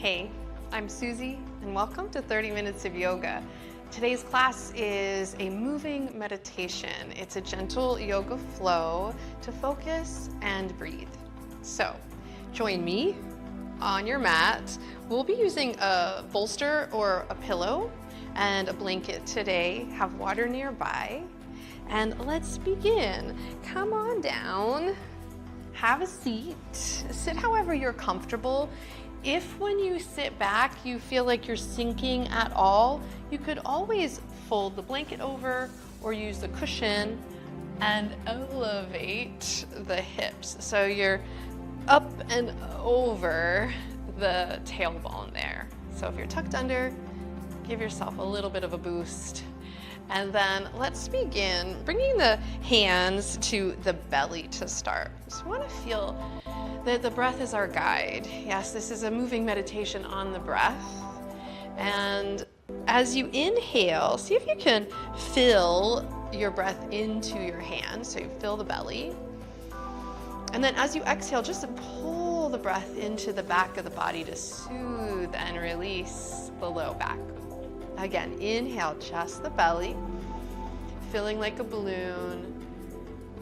Hey, I'm Suzy, and welcome to 30 Minutes of Yoga. Today's class is a moving meditation. It's a gentle yoga flow to focus and breathe. So, join me on your mat. We'll be using a bolster or a pillow and a blanket today. Have water nearby. And let's begin. Come on down. Have a seat. Sit however you're comfortable. If when you sit back you feel like you're sinking at all, you could always fold the blanket over or use the cushion and elevate the hips. So you're up and over the tailbone there. So if you're tucked under, give yourself a little bit of a boost. And then let's begin bringing the hands to the belly to start. So I want to feel that the breath is our guide. Yes, this is a moving meditation on the breath. And as you inhale, see if you can fill your breath into your hands. So you fill the belly. And then as you exhale, just pull the breath into the back of the body to soothe and release the low back. Again, inhale, just the belly, filling like a balloon.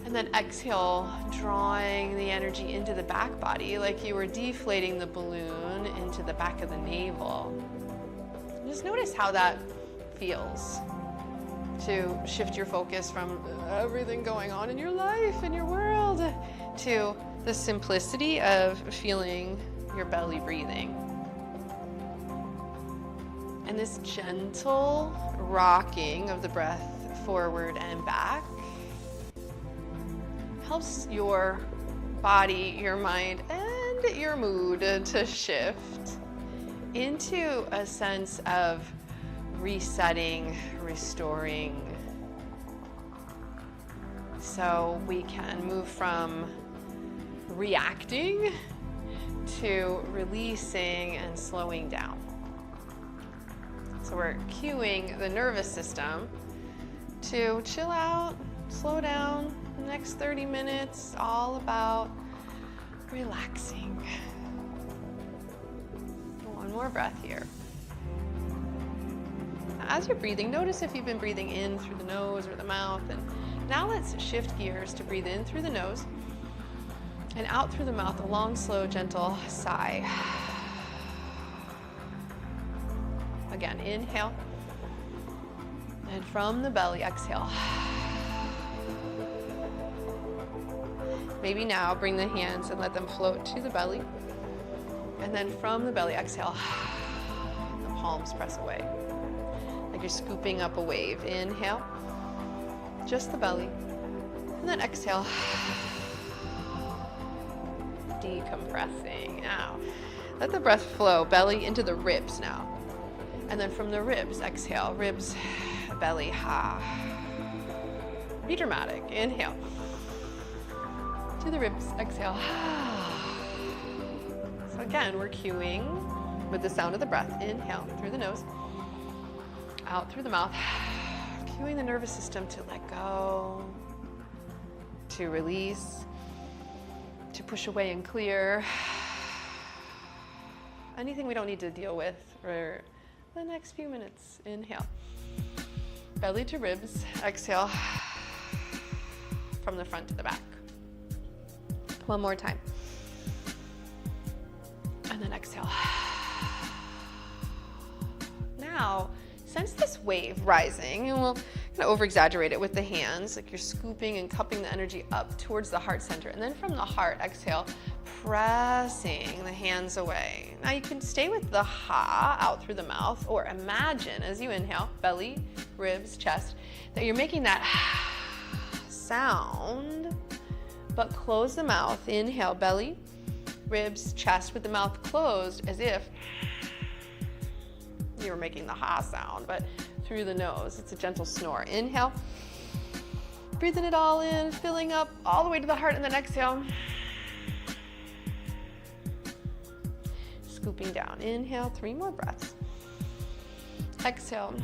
And then exhale, drawing the energy into the back body like you were deflating the balloon into the back of the navel. Just notice how that feels to shift your focus from everything going on in your life, in your world, to the simplicity of feeling your belly breathing. And this gentle rocking of the breath forward and back helps your body, your mind, and your mood to shift into a sense of resetting, restoring. So we can move from reacting to releasing and slowing down. So we're cueing the nervous system to chill out, slow down. The next 30 minutes, all about relaxing. One more breath here. As you're breathing, notice if you've been breathing in through the nose or the mouth. And now let's shift gears to breathe in through the nose and out through the mouth, a long, slow, gentle sigh. Again, inhale. And from the belly, exhale. Maybe now bring the hands and let them float to the belly. And then from the belly, exhale. The palms press away. Like you're scooping up a wave. Inhale. Just the belly. And then exhale. Decompressing. Now, let the breath flow. Belly into the ribs now. And then from the ribs, exhale. Ribs, belly, ha. Be dramatic. Inhale. To the ribs, exhale. So again, we're cueing with the sound of the breath. Inhale through the nose, out through the mouth. Cueing the nervous system to let go, to release, to push away and clear. Anything we don't need to deal with for the next few minutes. Inhale. Belly to ribs, exhale. From the front to the back. One more time. And then exhale. Now, sense this wave rising, and we'll kind of over-exaggerate it with the hands, like you're scooping and cupping the energy up towards the heart center. And then from the heart, exhale, pressing the hands away. Now you can stay with the ha out through the mouth, or imagine as you inhale, belly, ribs, chest, that you're making that sound, but close the mouth. Inhale, belly, ribs, chest with the mouth closed as if you were making the ha sound, but through the nose. It's a gentle snore. Inhale, breathing it all in, filling up all the way to the heart, and then exhale. Scooping down. Inhale, 3 more breaths. Exhale.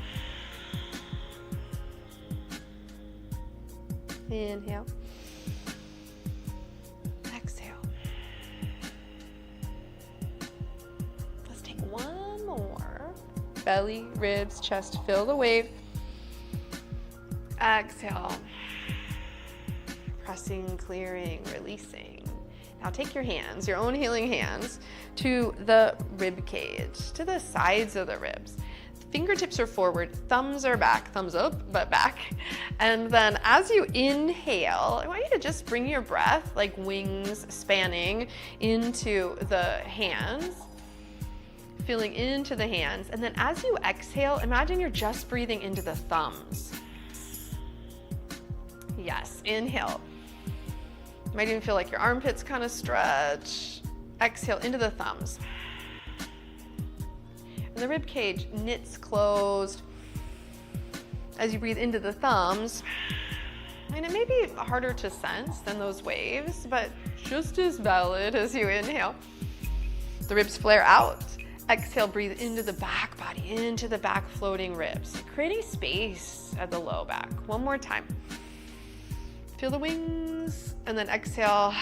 Inhale. Exhale. belly, ribs, chest, feel the wave. Exhale. Pressing, clearing, releasing. Now take your hands, your own healing hands, to the rib cage, to the sides of the ribs. Fingertips are forward, thumbs are back, thumbs up, but back. And then as you inhale, I want you to just bring your breath, like wings spanning, into the hands, feeling into the hands. And then as you exhale, imagine you're just breathing into the thumbs. Yes, inhale. You might even feel like your armpits kind of stretch. Exhale into the thumbs. And the rib cage knits closed as you breathe into the thumbs. And it may be harder to sense than those waves, but just as valid as you inhale. The ribs flare out. Exhale, breathe into the back body, into the back floating ribs, creating space at the low back. One more time. Feel the wings, and then exhale,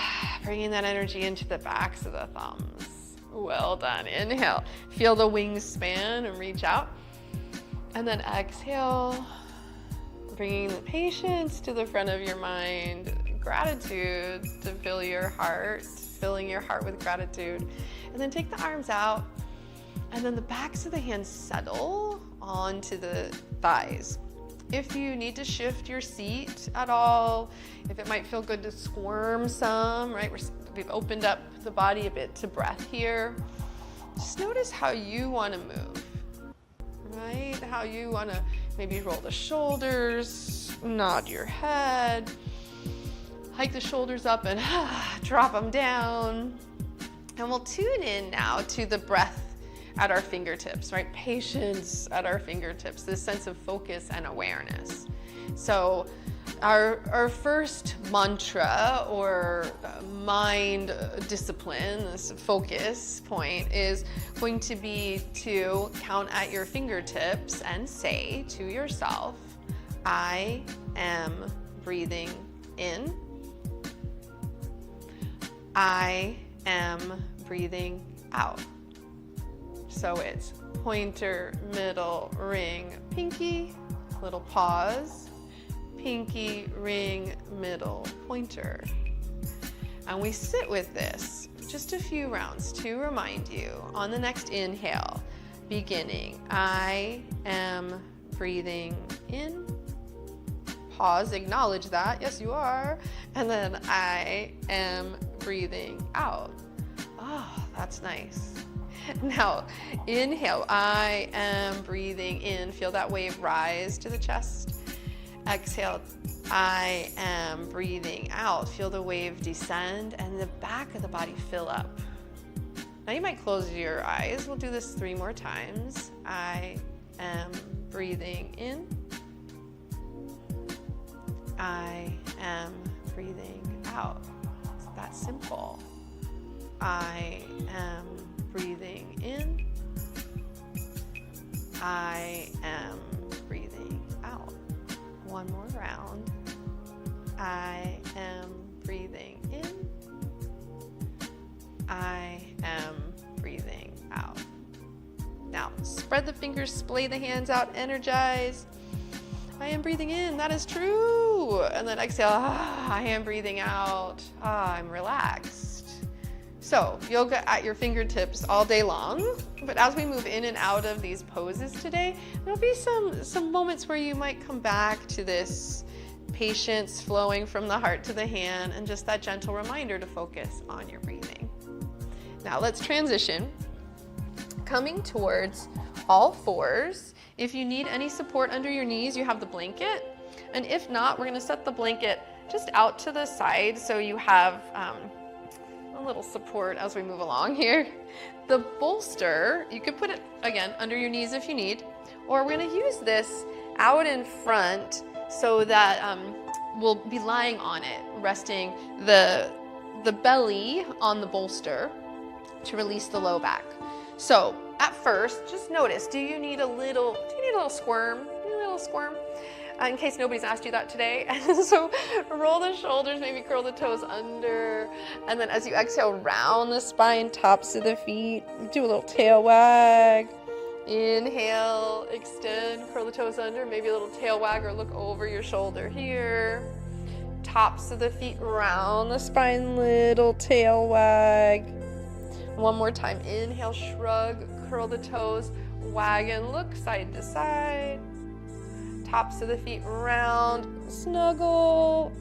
bringing that energy into the backs of the thumbs. Well done. Inhale. Feel the wings span and reach out. And then exhale, bringing the patience to the front of your mind. Gratitude to fill your heart, filling your heart with gratitude. And then take the arms out. And then the backs of the hands settle onto the thighs. If you need to shift your seat at all, if it might feel good to squirm some, right? We've opened up the body a bit to breath here. Just notice how you want to move, right? How you want to maybe roll the shoulders, nod your head, hike the shoulders up and drop them down. And we'll tune in now to the breath at our fingertips, right? Patience at our fingertips, this sense of focus and awareness. So our first mantra or mind discipline, this focus point, is going to be to count at your fingertips and say to yourself, I am breathing in. I am breathing out. So it's pointer, middle, ring, pinky, little pause, pinky, ring, middle, pointer. And we sit with this just a few rounds to remind you on the next inhale, beginning, I am breathing in. Pause, acknowledge that, yes you are. And then I am breathing out. Oh, that's nice. Now, inhale, I am breathing in. Feel that wave rise to the chest. Exhale, I am breathing out. Feel the wave descend and the back of the body fill up. Now you might close your eyes. We'll do this 3 more times. I am breathing in. I am breathing out. It's that simple. I am breathing in. I am breathing out. One more round. I am breathing in. I am breathing out. Now, spread the fingers, splay the hands out, energize. I am breathing in, that is true. And then exhale, I am breathing out. I'm relaxed. So, yoga at your fingertips all day long, but as we move in and out of these poses today, there'll be some moments where you might come back to this patience flowing from the heart to the hand and just that gentle reminder to focus on your breathing. Now let's transition, coming towards all fours. If you need any support under your knees, you have the blanket, and if not, we're gonna set the blanket just out to the side so you have a little support as we move along here. The bolster, you could put it again under your knees if you need, or we're gonna use this out in front so that we'll be lying on it, resting the belly on the bolster to release the low back. So at first, just notice, do you need a little squirm? A little squirm? In case nobody's asked you that today. So roll the shoulders, maybe curl the toes under, and then as you exhale, round the spine, tops of the feet, do a little tail wag, Inhale, extend, curl the toes under, maybe a little tail wag or look over your shoulder here. Tops of the feet round the spine, little tail wag. One more time, inhale, shrug, curl the toes, wag and look side to side. Tops of the feet round, snuggle,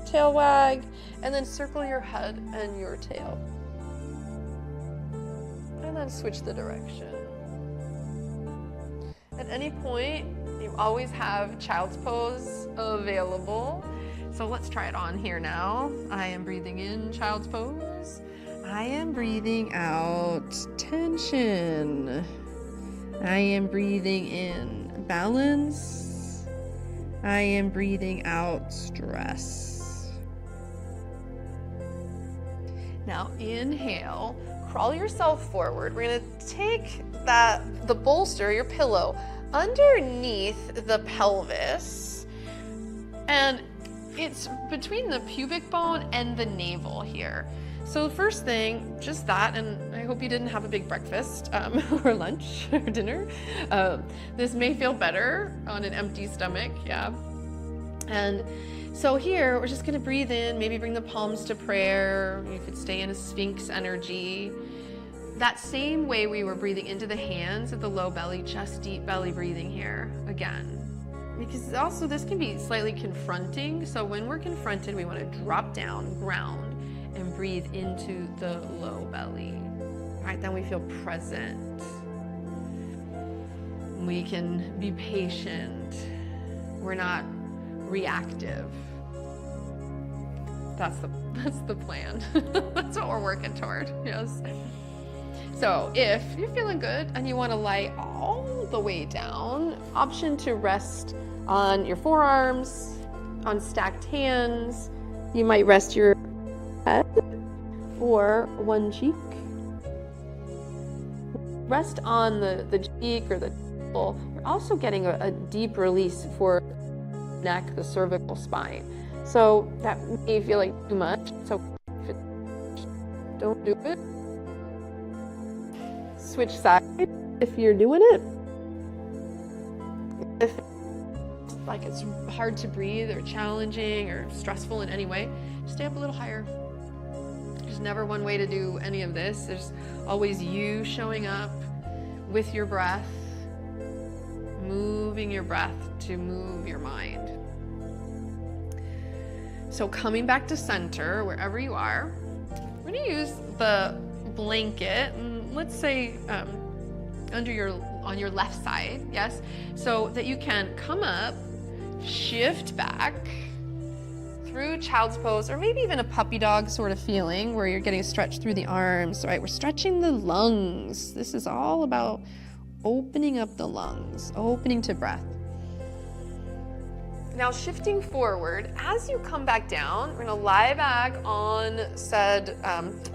tail wag, and then circle your head and your tail. And then switch the direction. At any point, you always have child's pose available. So let's try it on here now. I am breathing in child's pose. I am breathing out tension. I am breathing in balance. I am breathing out stress. Now inhale, crawl yourself forward. We're gonna take the bolster, your pillow, underneath the pelvis, and it's between the pubic bone and the navel here. So first thing, just that, and I hope you didn't have a big breakfast or lunch or dinner. This may feel better on an empty stomach, yeah. And so here, we're just gonna breathe in, maybe bring the palms to prayer. You could stay in a Sphinx energy. That same way we were breathing into the hands at the low belly, just deep belly breathing here again. Because also this can be slightly confronting. So when we're confronted, we want to drop down, ground, and breathe into the low belly. All right, then we feel present. We can be patient. We're not reactive. That's the plan. That's what we're working toward, yes. So if you're feeling good and you want to lie all the way down, option to rest on your forearms, on stacked hands. You might rest your head or one cheek. Rest on the cheek or the temple. You're also getting a deep release for the neck, the cervical spine. So that may feel like too much. So don't do it. Switch sides if you're doing it. If like it's hard to breathe or challenging or stressful in any way, stay up a little higher. There's never one way to do any of this. There's always you showing up with your breath, moving your breath to move your mind. So coming back to center, wherever you are, we're gonna use the blanket, and let's say on your left side, yes, so that you can come up, shift back through child's pose, or maybe even a puppy dog sort of feeling where you're getting stretched through the arms, right? We're stretching the lungs. This is all about opening up the lungs, opening to breath. Now shifting forward, as you come back down, we're gonna lie back on said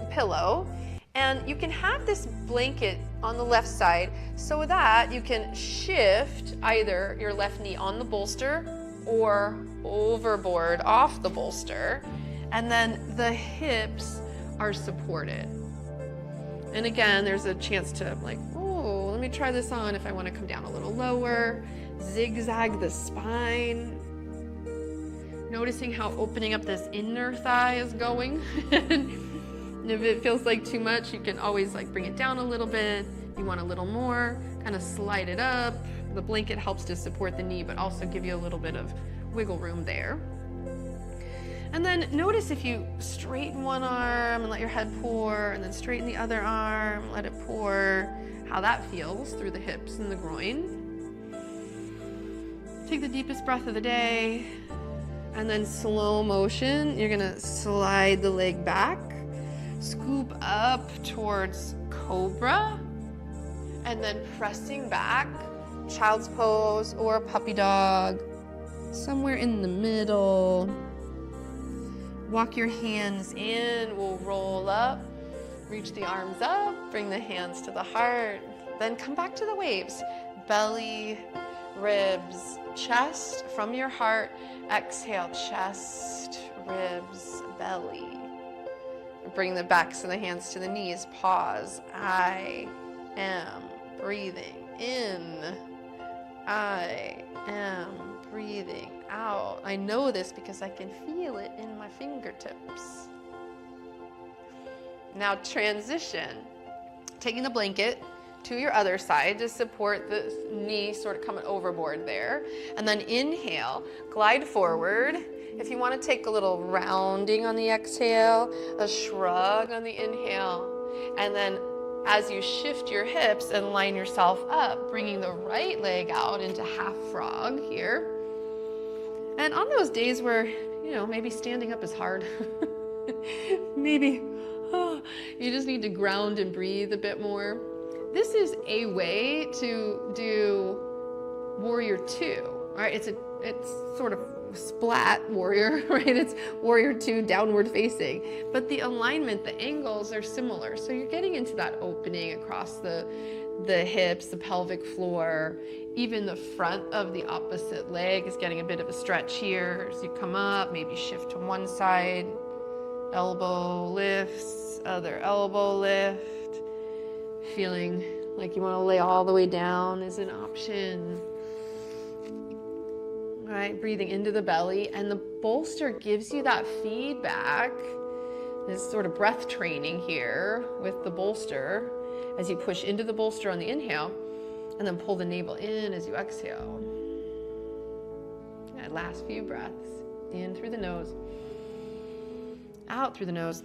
pillow, and you can have this blanket on the left side so that you can shift either your left knee on the bolster or overboard off the bolster, and then the hips are supported. And again, there's a chance to like, oh, let me try this on if I want to come down a little lower, zigzag the spine. Noticing how opening up this inner thigh is going. And if it feels like too much, you can always like bring it down a little bit. You want a little more, kind of slide it up. The blanket helps to support the knee, but also give you a little bit of wiggle room there. And then notice if you straighten one arm and let your head pour, and then straighten the other arm, let it pour, how that feels through the hips and the groin. Take the deepest breath of the day. And then slow motion, you're gonna slide the leg back, scoop up towards cobra, and then pressing back, child's pose or puppy dog, somewhere in the middle. Walk your hands in, we'll roll up, reach the arms up, bring the hands to the heart, then come back to the waves. Belly, ribs, chest from your heart. Exhale, chest, ribs, belly. Bring the backs of the hands to the knees. Pause. I am breathing in. I am breathing out. I know this because I can feel it in my fingertips. Now transition. Taking the blanket to your other side to support the knee sort of coming overboard there. And then inhale, glide forward. If you want to take a little rounding on the exhale, a shrug on the inhale, and then as you shift your hips and line yourself up, bringing the right leg out into half frog here. And on those days where, maybe standing up is hard, maybe you just need to ground and breathe a bit more. This is a way to do warrior 2, right? It's sort of splat warrior, right? It's warrior 2 downward facing, but the alignment, the angles are similar. So you're getting into that opening across the hips, the pelvic floor, even the front of the opposite leg is getting a bit of a stretch here. As you come up, maybe shift to one side, elbow lifts, other elbow lift. Feeling like you want to lay all the way down is an option. All right, breathing into the belly, and the bolster gives you that feedback. This sort of breath training here with the bolster as you push into the bolster on the inhale, and then pull the navel in as you exhale. And last few breaths, in through the nose, out through the nose.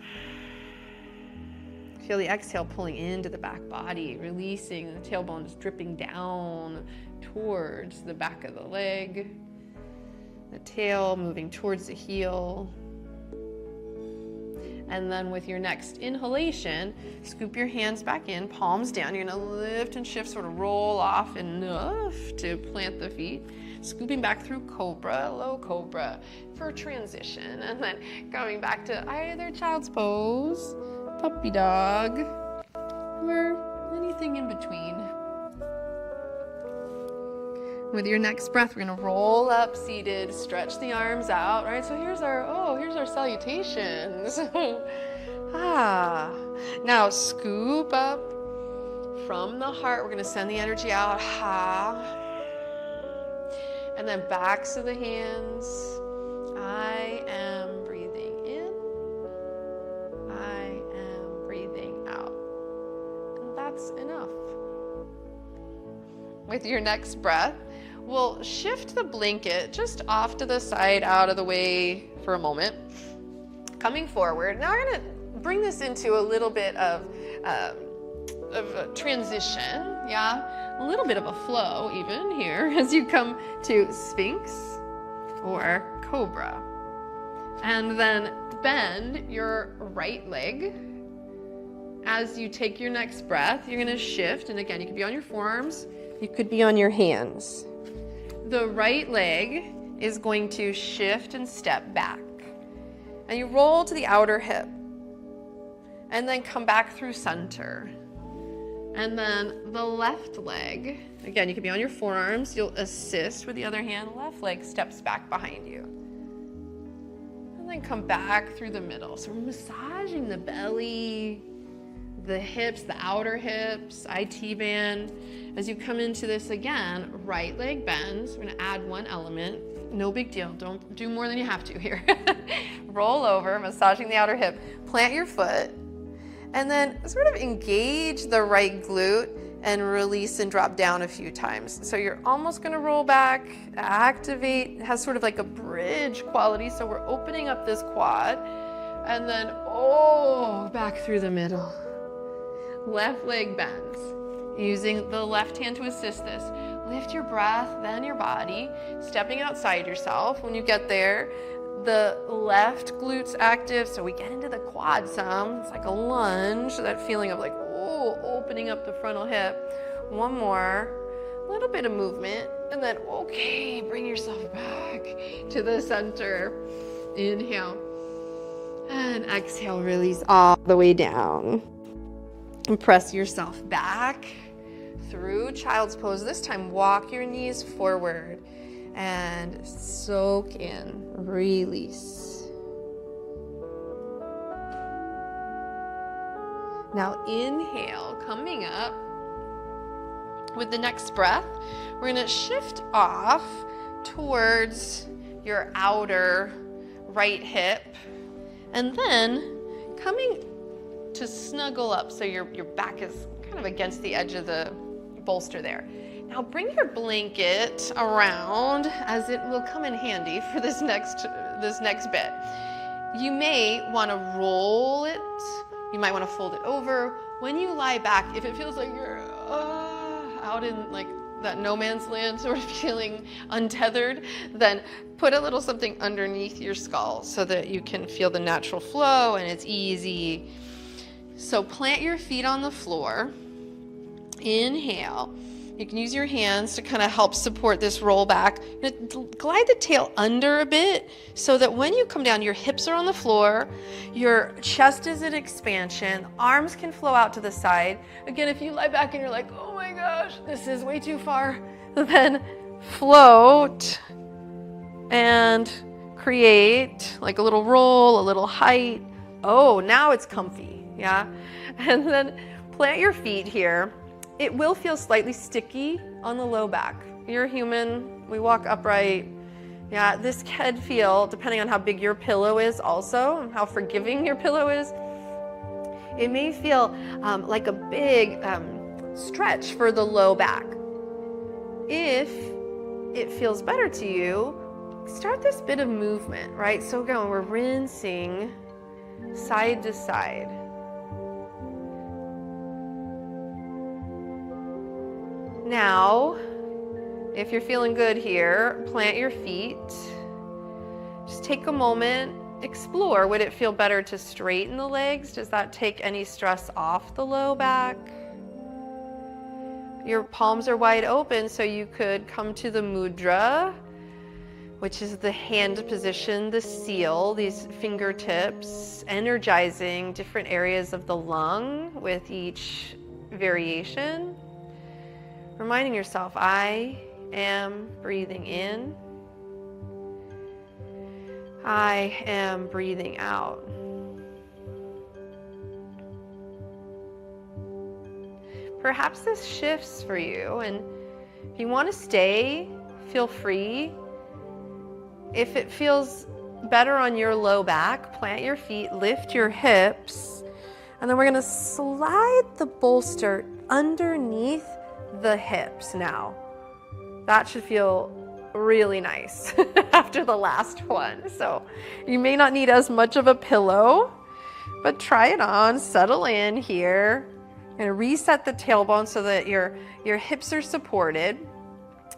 Feel the exhale pulling into the back body, releasing the tailbone, dripping down towards the back of the leg. The tail moving towards the heel. And then with your next inhalation, scoop your hands back in, palms down. You're gonna lift and shift, sort of roll off enough to plant the feet. Scooping back through cobra, low cobra for transition. And then coming back to either child's pose, puppy dog, or anything in between. With your next breath, we're gonna roll up seated, stretch the arms out, right? So here's our salutations. Now scoop up from the heart. We're gonna send the energy out, and then backs of the hands. I am breathing in. I am breathing out. And that's enough. With your next breath, we'll shift the blanket just off to the side, out of the way for a moment. Coming forward. Now we're gonna bring this into a little bit of a transition, yeah? A little bit of a flow even here as you come to Sphinx or Cobra. And then bend your right leg. As you take your next breath, you're gonna shift, and again, you could be on your forearms, you could be on your hands. The right leg is going to shift and step back. And you roll to the outer hip. And then come back through center. And then the left leg, again, you could be on your forearms, you'll assist with the other hand, left leg steps back behind you. And then come back through the middle. So we're massaging the belly, the hips, the outer hips, IT band. As you come into this again, right leg bends. We're gonna add one element. No big deal, don't do more than you have to here. Roll over, massaging the outer hip. Plant your foot, and then sort of engage the right glute and release and drop down a few times. So you're almost gonna roll back, activate. It has sort of like a bridge quality, so we're opening up this quad, and then, back through the middle. Left leg bends. Using the left hand to assist this. Lift your breath, then your body, stepping outside yourself. When you get there, the left glute's active, so we get into the quad some. It's like a lunge, that feeling of like, opening up the frontal hip. One more, a little bit of movement, and then, bring yourself back to the center. Inhale, and exhale, release all the way down. And press yourself back through child's pose. This time, walk your knees forward and soak in, release. Now inhale, coming up, With the next breath, we're going to shift off towards your outer right hip, and then coming to snuggle up so your back is kind of against the edge of the bolster there. Now bring your blanket around, as it will come in handy for this next bit. You may want to roll it. You might want to fold it over. When you lie back, if it feels like you're out in like that no man's land sort of feeling untethered, then put a little something underneath your skull so that you can feel the natural flow and it's easy. So plant your feet on the floor. Inhale. You can use your hands to kind of help support this roll back. Glide the tail under a bit so that when you come down, your hips are on the floor, your chest is in expansion, arms can flow out to the side. Again, if you lie back and you're like, oh my gosh, this is way too far, then float and create like a little roll, a little height. Oh, now it's comfy, yeah? And then plant your feet here. It will feel slightly sticky on the low back. You're human, we walk upright. Yeah, this can feel, depending on how big your pillow is also, and how forgiving your pillow is, it may feel like a big stretch for the low back. If it feels better to you, start this bit of movement, right? So again, we're rinsing side to side. Now, if you're feeling good here, plant your feet. Just take a moment, explore. Would it feel better to straighten the legs? Does that take any stress off the low back? Your palms are wide open, so you could come to the mudra, which is the hand position, the seal, these fingertips, energizing different areas of the lung with each variation. Reminding yourself, I am breathing in. I am breathing out. Perhaps this shifts for you, and if you want to stay, feel free. If it feels better on your low back, plant your feet, lift your hips, and then we're going to slide the bolster underneath the hips now. That should feel really nice after the last one. So you may not need as much of a pillow, but try it on, settle in here. I'm going to reset the tailbone so that your hips are supported.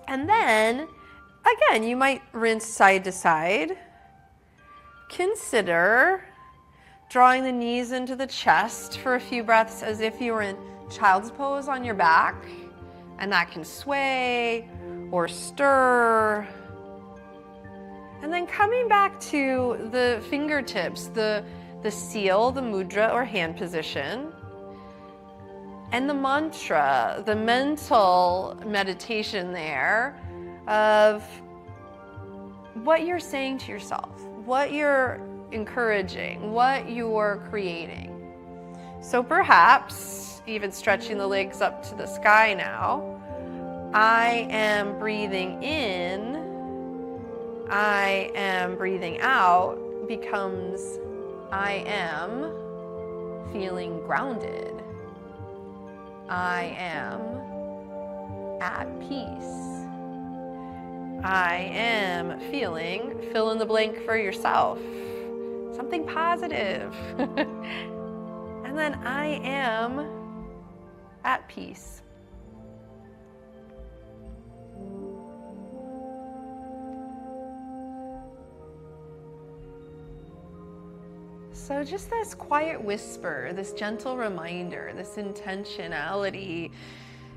And then, again, you might rinse side to side. Consider drawing the knees into the chest for a few breaths as if you were in child's pose on your back. And that can sway or stir. And then coming back to the fingertips, the seal, the mudra or hand position, and the mantra, the mental meditation there of what you're saying to yourself, what you're encouraging, what you're creating. So perhaps even stretching the legs up to the sky now. I am breathing in. I am breathing out becomes I am feeling grounded. I am at peace. I am feeling, fill in the blank for yourself, something positive. And then I am at peace. So just this quiet whisper, this gentle reminder, this intentionality.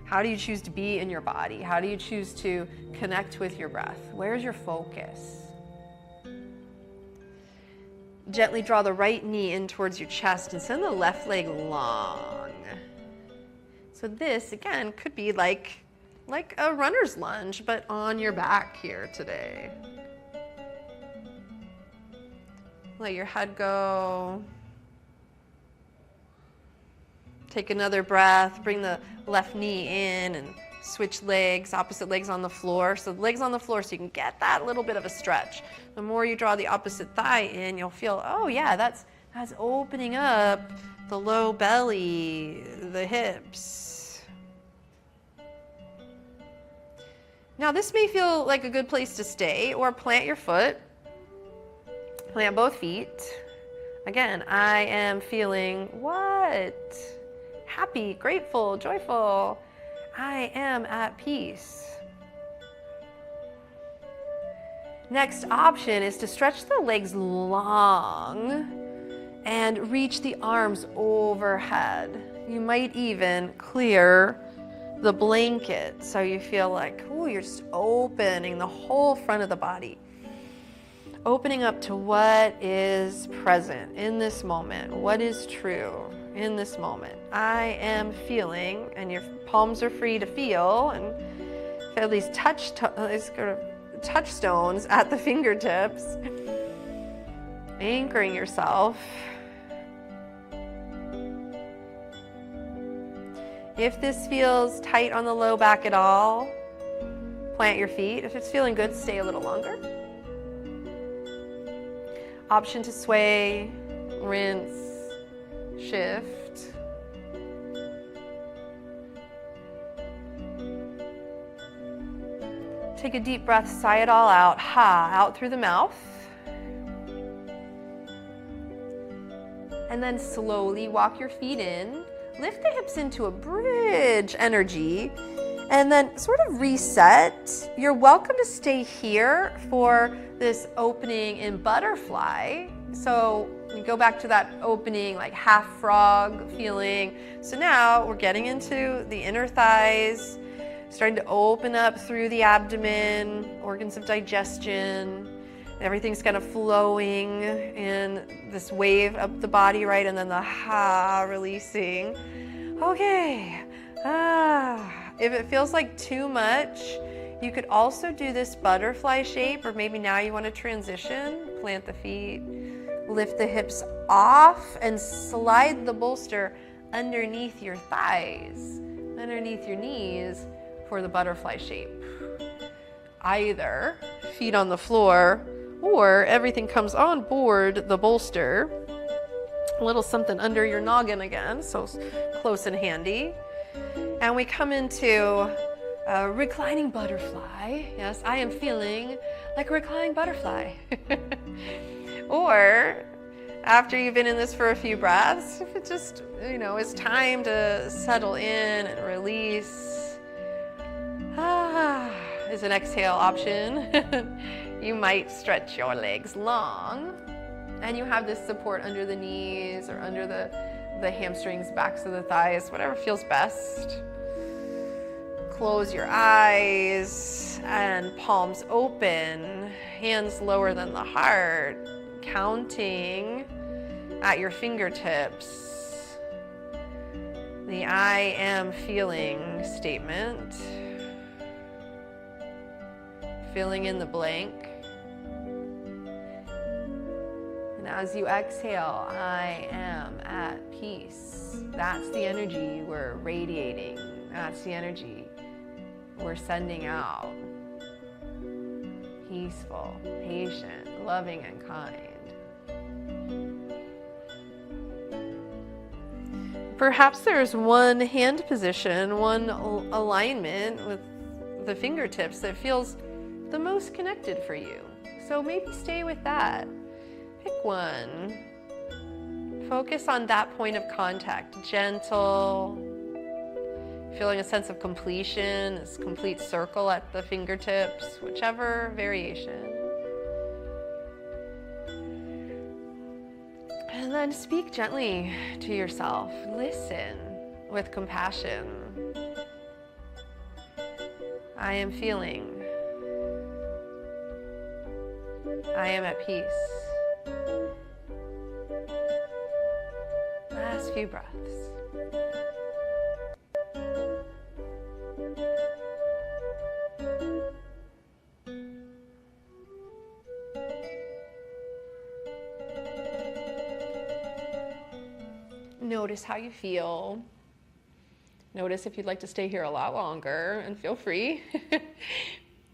How do you choose to be in your body? How do you choose to connect with your breath? Where's your focus? Gently draw the right knee in towards your chest and send the left leg long. So this, again, could be like a runner's lunge, but on your back here today. Let your head go. Take another breath. Bring the left knee in and Switch legs, opposite legs on the floor. So the legs on the floor so you can get that little bit of a stretch. The more you draw the opposite thigh in, you'll feel, oh yeah, that's opening up the low belly, the hips. Now this may feel like a good place to stay, or plant your foot. Plant both feet. Again, I am feeling what? Happy, grateful, joyful. I am at peace. Next option is to stretch the legs long and reach the arms overhead. You might even clear the blanket so you feel like, oh, you're just opening the whole front of the body. Opening up to what is present in this moment, what is true in this moment. I am feeling, and your palms are free to feel, and feel these touchstones at the fingertips, anchoring yourself. If this feels tight on the low back at all, plant your feet. If it's feeling good, stay a little longer. Option to sway, rinse, shift. Take a deep breath, sigh it all out. Ha, out through the mouth. And then slowly walk your feet in. Lift the hips into a bridge energy. And then sort of reset. You're welcome to stay here for this opening in butterfly. So we go back to that opening, like half frog feeling. So now we're getting into the inner thighs, starting to open up through the abdomen, organs of digestion. Everything's kind of flowing in this wave up the body, right? And then the ha, releasing. Okay. If it feels like too much, you could also do this butterfly shape, or maybe now you want to transition. Plant the feet, lift the hips off, and slide the bolster underneath your thighs, underneath your knees for the butterfly shape. Either feet on the floor, or everything comes on board the bolster. A little something under your noggin again, so close and handy. And we come into a reclining butterfly. Yes, I am feeling like a reclining butterfly. Or after you've been in this for a few breaths, if it just, is time to settle in and release, is an exhale option. You might stretch your legs long, and you have this support under the knees or under the hamstrings, backs of the thighs, whatever feels best. Close your eyes and palms open, hands lower than the heart, counting at your fingertips. The I am feeling statement. Filling in the blank. And as you exhale, I am at peace. That's the energy we're radiating. That's the energy we're sending out. Peaceful, patient, loving, and kind. Perhaps there's one hand position, one alignment with the fingertips that feels the most connected for you. So maybe stay with that. Pick one. Focus on that point of contact. Gentle. Feeling a sense of completion, this complete circle at the fingertips, whichever variation. And then speak gently to yourself. Listen with compassion. I am feeling. I am at peace. Last few breaths. Notice how you feel. Notice if you'd like to stay here a lot longer, and feel free.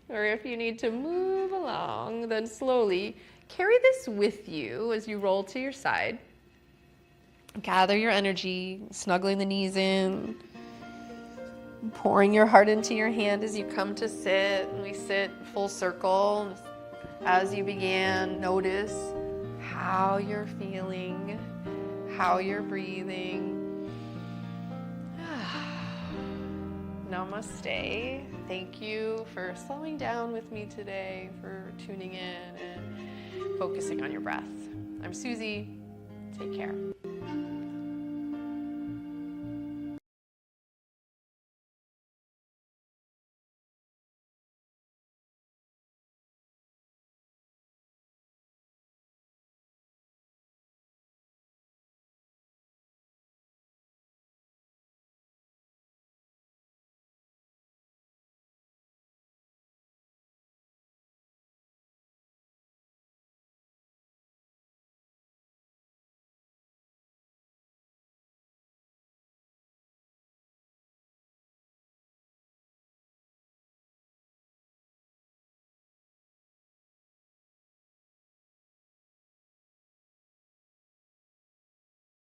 Or if you need to move along, then slowly carry this with you as you roll to your side. Gather your energy, snuggling the knees in, pouring your heart into your hand as you come to sit. And we sit full circle. As you began, notice how you're feeling, how you're breathing. Namaste. Thank you for slowing down with me today, for tuning in and focusing on your breath. I'm Suzy. Take care.